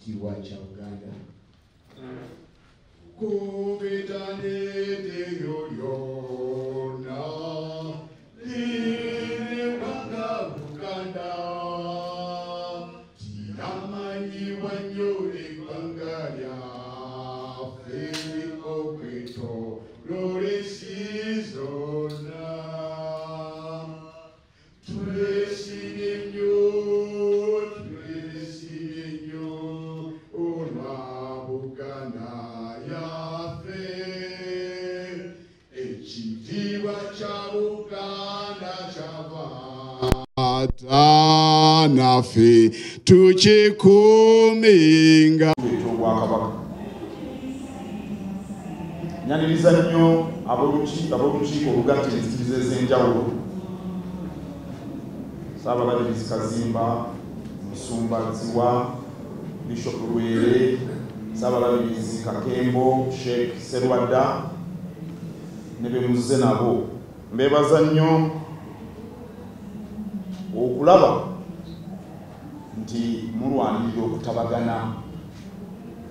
Kiwacha Uganda Kubitanete yoyona Lile wanga Uganda Tiamanyi wanyore bangaria Feli okweto Lore sizona Nafe tukikuminga Kabaka nyaniriza nnyo ab'olukiiko olugattiriza ez'enjawulo Sabalamuzi Kazimba Musumba Ziwa Bishop Lwere Sabalamuzi Kakembo Sheikh Serwadda ne bemuze nabo mbebaza nnyo okulaba nti mulwanirira okutabagana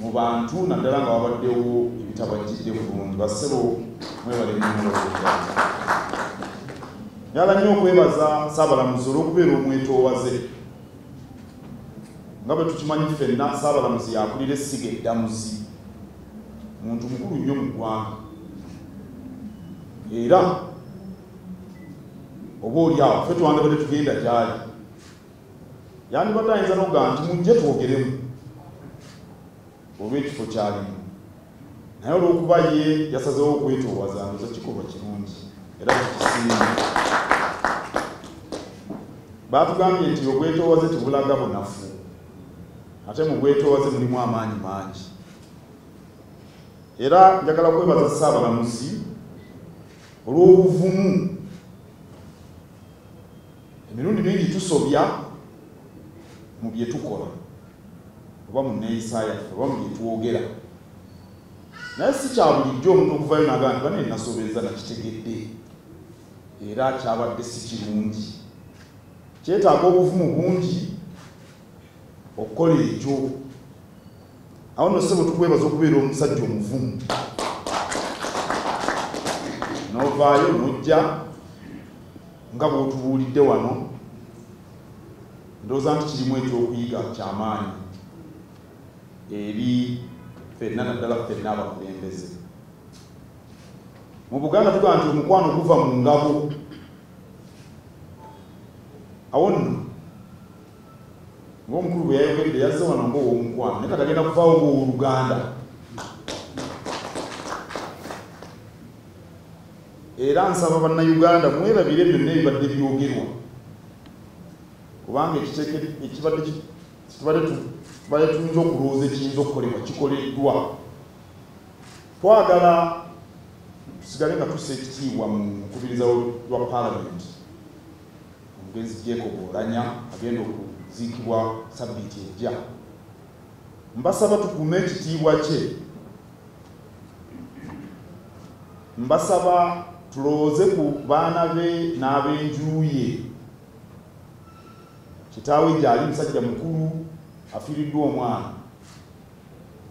mu bantu naddala nga wabaddewo ebitabajjidde bulungi basebo mwebale nnyo njala nnyo okwebaza Sabalamuzi olw'okubeera omwetoowaze nga bwe tukimanyi ffenna Sabalamuzi yakulira essiga eddamuzi muntu mukulu nnyo mu ggwanga era oba oliawo ffe twandibadde tugenda gyali yandibadde ayinza n'okugaa nti mujje twogeremu olw'ekifo kyalimu naye olw'okuba ye yasazeewo okwetoowaza ndoza kikolwa kirungi era tukisiima baatugambye nti obwetoowaze tebulaga bunafu ate mu bwetoowaze mulimu amaanyi mangi era njagala kwebaza Sabalamuzi olw'obuvumu emirundi mingi tusobya mu bye tukola oba mu nneeyisa yaffe oba mu bye twogera naye si kya bulijjo omuntu okuvayo n'agamba nti bane nasobeza nakitegedde era kyabadde si kirungi kyetaaga obuvumu bungi okukola ekyo awo nno ssebo tukwebaza okubeera omusajja omuvumu n'ovaayo n'ojja nga bw'otubuulidde wano ndowooza nti kirimu ekyokuyiga kyamaanyi eri ffenna naddala ffenna abakulembeze mu Buganda tugaa nti omukwano guva mu ngabo awo nno ng'omukulu bwe yayogedde yazze wano ng'ow'omukwano naye katagenda kuvaawo ng'ow'oluganda era nsaba bannayuganda mwerabire byonna ebibadde byogerwa kubanga ekibadde tuyinza okulowooza ekiyinza okukolebwa kikoleddwa twagala tusigale nga tussa ekitiibwa mu mukubiriza lwa paalamenti omugenzi Jacob Oulanya agenda okuziikibwa sabbiiti ejja mbasaba tukuume ekitiibwa kye mbasaba tulowooze ku baana be n'ab'enjuye kitaawe gyali musajja mukulu afiiriddwa omwana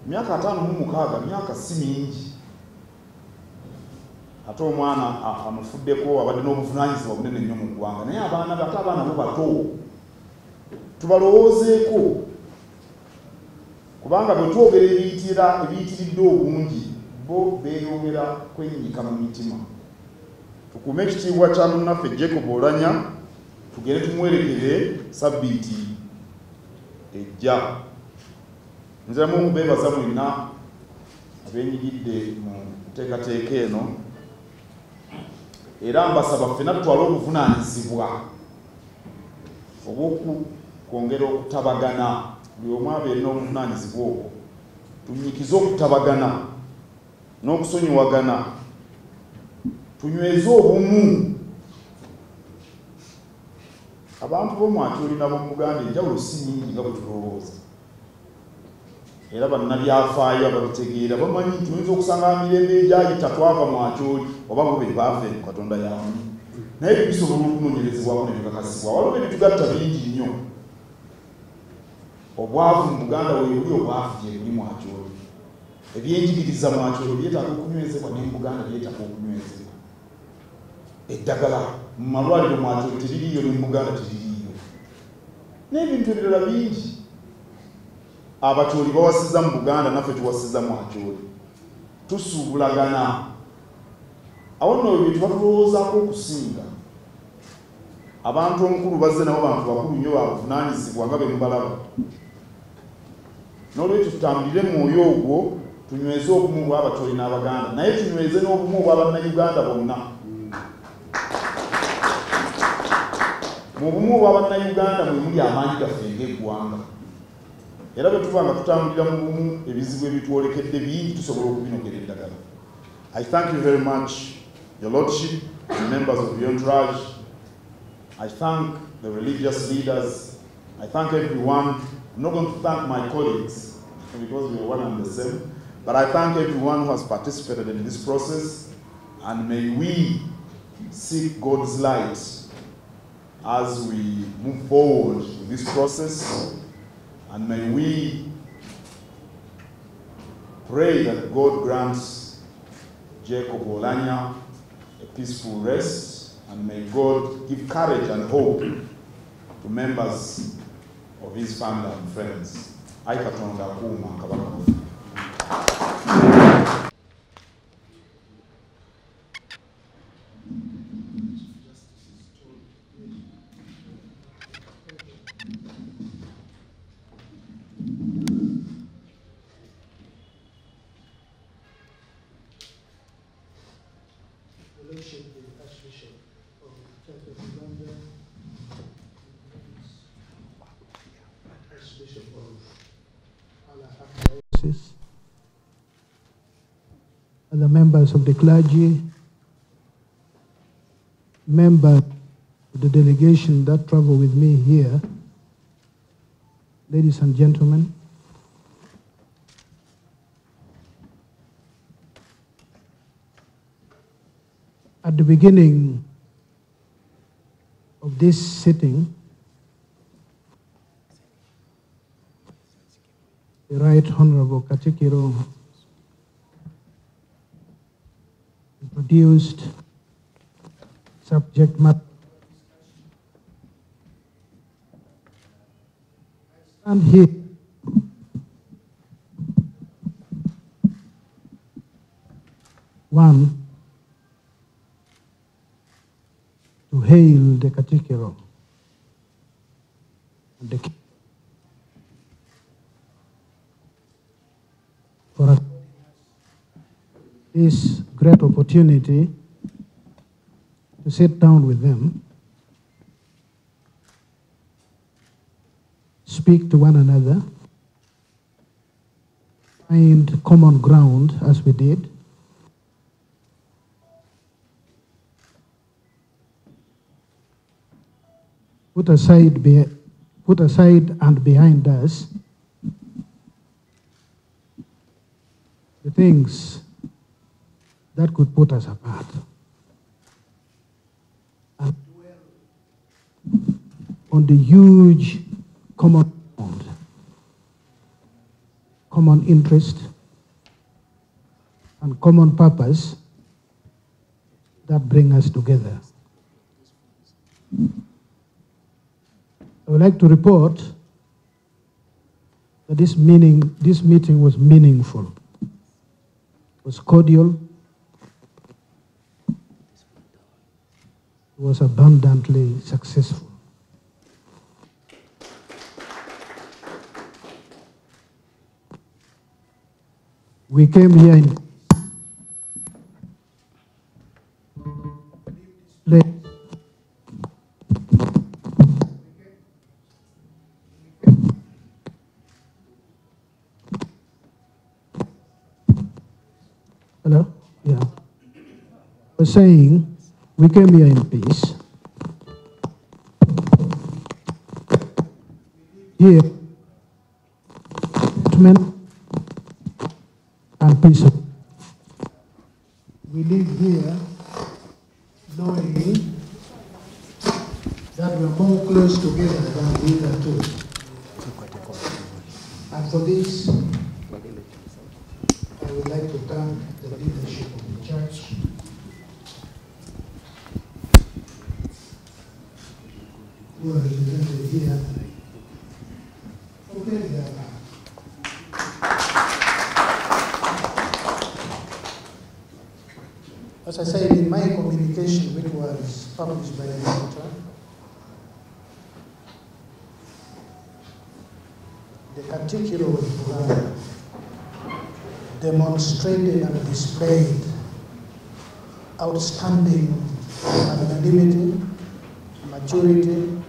myaka 56 myaka si mingi ate omwana amufuddeko abadde n'obuvunaanyizibwa bunene nnyo mu ggwanga naye abaana ate abaana bo bato tubalowoozeeko kubanga bwe twogera ebiyitiridde obungi bo beeyongera kwennyika mu mitima. Tukuume ekitiibwa kya munnaffe Jacob Oulanya, tugende tumwerekere sabbiiti ejja. Nziramu okubeebaza mwenna abeenyigidde mu nteekateeka eno, era mbasaba ffenna tutwale obuvunaanyizibwa obw'okwongera okutabagana. Buli omu abeere n'obuvunaanyizibwa obwo, tunyikize okutabagana n'okusonyiwagana, tunyweze obumu. Abantu b'omwakyoli nabo mu Buganda enjawulo si nnyingi nga bwe tulowooza, era bannabyafaayo ababitegeera bamanyi nti oyinza okusanga mirembe egyayita twava mwakyoli oba bo be baafa eno Katonda yamanyi, naye bisobola okunoonyerezebwako ne bikakasibwa. Waliwo ebitugatta bingi nnyo. Obwavu mu Buganda weebuli obwavu gye buli mwakyoli. Ebyenjigiriza mwakyoli byetaaga okunywezebwa, ne mu Buganda byetaaga okunywezebwa. Eddagala mu malwaliro mwakyoli teririiyo, ne mu Buganda teririiyo, n'ebintu ebirala bingi. Abakyoli bawasiza mu Buganda, naffe tuwasiza mwakyoli. Tusuubulagana. Awo nno ebyo tubatulowoozaako okusinga. Abantu omukulu bazze nabo bantu bakulu nnyo babuvunaanyizibwa nga be mubalaba. N'olwekyo tutambulire mu mwoyo ogwo, tunyweze obumu bw'Abakyoli n'Abaganda, naye tunyweze n'obumu bw'Abannayuganda bonna. Mu bumu bw'Abannayuganda mwe muli amaanyi gaffe ng'eggwanga. Era bwe tuba nga tutambulira mu bumu, ebizibu ebitwolekedde bingi tusobola okubinogera eddagala. I thank you very much, Your Lordship, and members of the entourage. I thank the religious leaders. I thank everyone. I'm not going to thank my colleagues because we are one and the same, but I thank everyone who has participated in this process, and may we seek God's light as we move forward with this process, and may we pray that God grants Jacob Oulanya a peaceful rest, and may God give courage and hope to members of his family and friends. I Katonda Kuma Kabaka. Other members of the clergy, members of the delegation that travel with me here, ladies and gentlemen, at the beginning of this sitting, the Right Honorable Katikiro introduced subject matter. And here one to hail the Katikiro and the for us this great opportunity to sit down with them, speak to one another, find common ground as we did, put aside and behind us the things that could put us apart, and dwell on the huge common ground, common interest, and common purpose that bring us together. I would like to report that this meeting was meaningful, was cordial, was abundantly successful. We came here in Hello? Yeah. I was saying, we came here in peace. Here, and peace. We live here knowing that we are more close together than the other two. And for this, I would like to thank the leadership of the church, who are represented here. As I said in my communication, which was published by the editor, the particular program demonstrated and displayed outstanding magnanimity, maturity,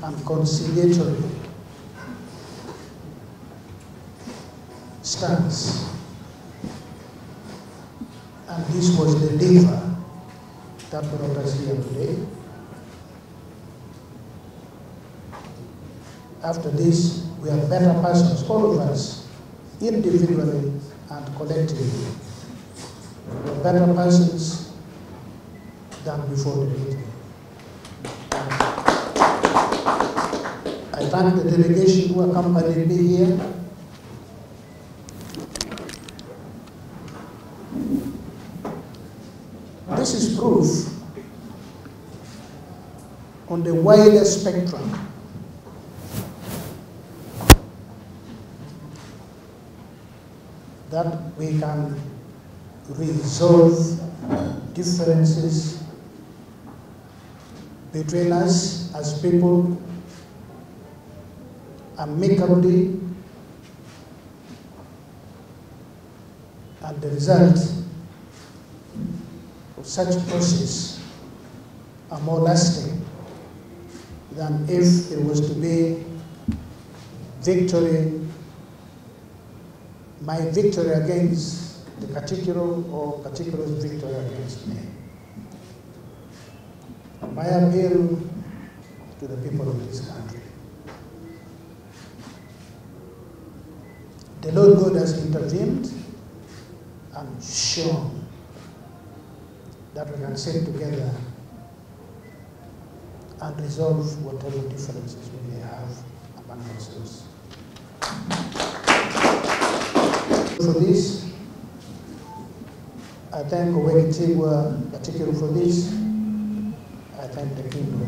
and conciliatory stance. And this was the lever that brought us here today. After this, we are better persons, all of us, individually and collectively. We are better persons than before the meeting. I thank the delegation who accompanied me here. This is proof on the wider spectrum that we can resolve differences between us as people amicably, and the result of such process are more lasting than if it was to be victory, my victory against the particular or particular victory against me. My appeal to the people of this country. The Lord God has intervened and shown that we can sit together and resolve whatever differences we may have among ourselves. For this, I thank Owiny Nsonyiwa particularly for this. I thank the kingdom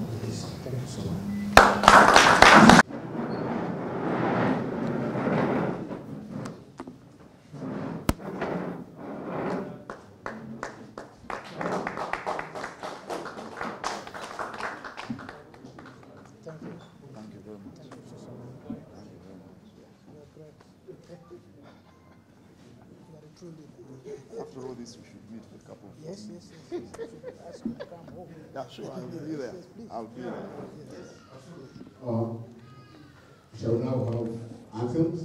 for this. Thank you so much. After all this, we should meet for a couple of Yes. Ask you to come home. Yeah, sure, I'll be there. Yes, I'll be there. We shall now have anthems.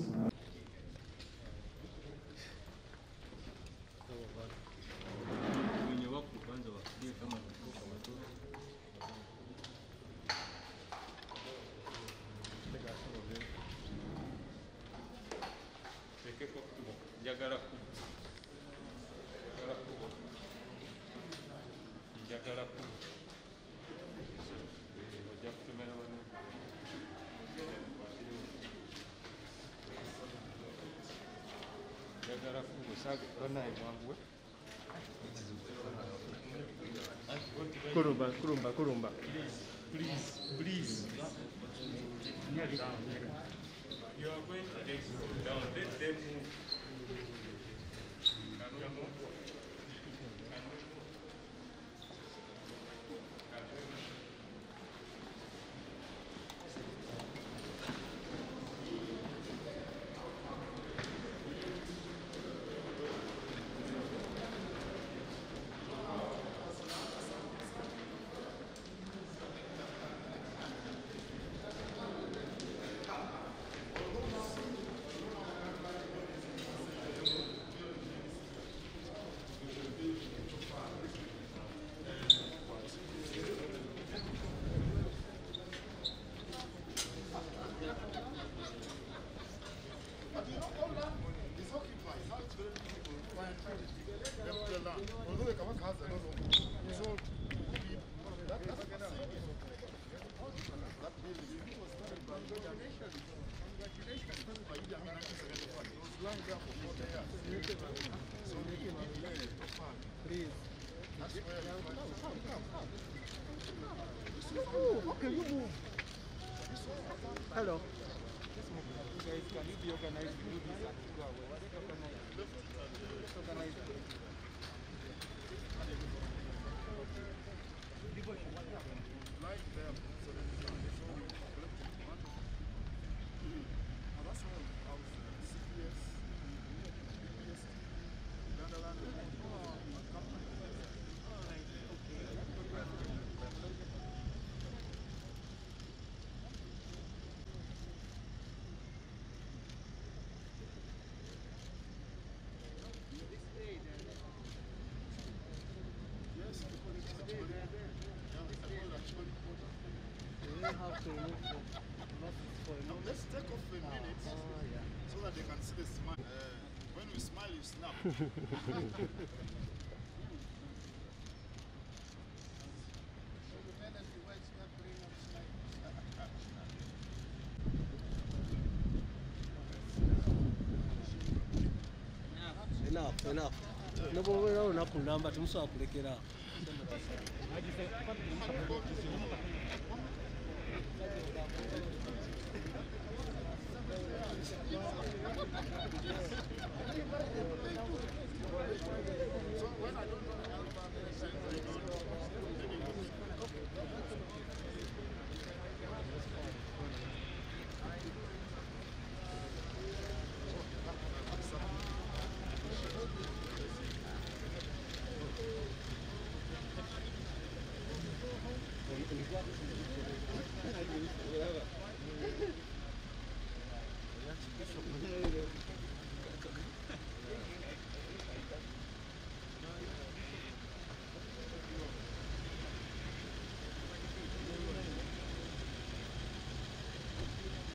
Kurumba. Please. You are going to take school down. Let them move. Okay, you move. Hello. You guys, can you be organized to do this and go away? What is organized? Let's organize it. Like them, so that it's only collecting one. That's all. I was CPS, BPS, Dandaland, company. Yes, let's take off a minute so that they can see the smile. When we smile, you snap. Enough. No, but we're not going to break it up. So when I don't know